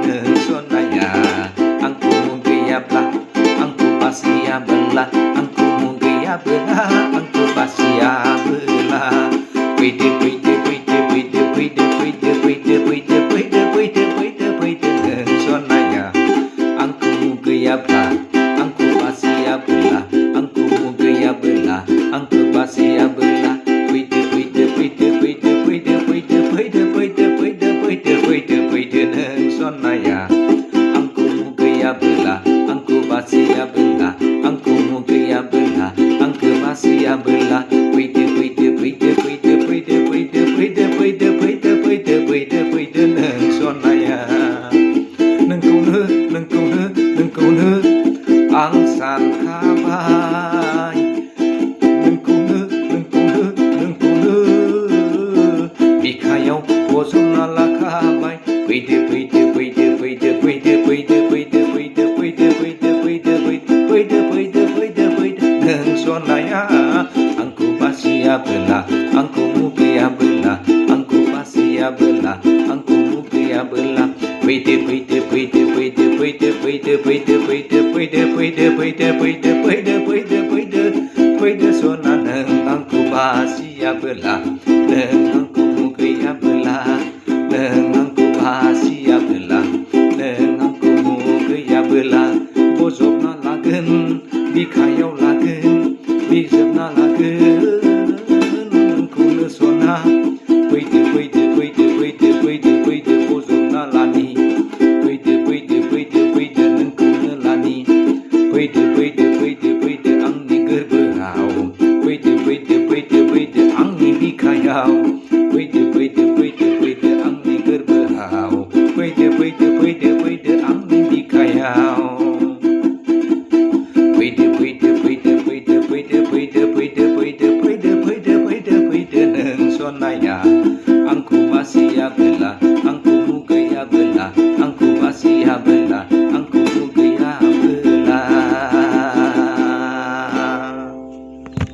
Neng sonaya angku mungkaya belah angku pasia belah angku mungkaya belah angku pasia belah neng sonaya angku mungkaya belah angku pasia belah angku mungkaya belah angku pasia belah neng sonaya angku mungkaya belah angku pasia belah angku mungkaya belah angku pasia belah neng sonaya nengkune angsan kabai nengkune bikayau bosona lakabai neng sonaya angku pasia belah angku mungkaya belah angku pasia belah angku mungkaya belah sona neng angku pasia belah neng angku mungkaya belah neng angku pasia belah neng angku mungkaya belah bosokna lagen bikayau lagen bijebna lagen nengkune sona bosokna lani nengkune lani angni gerbehau angni bikayau angni gerbehau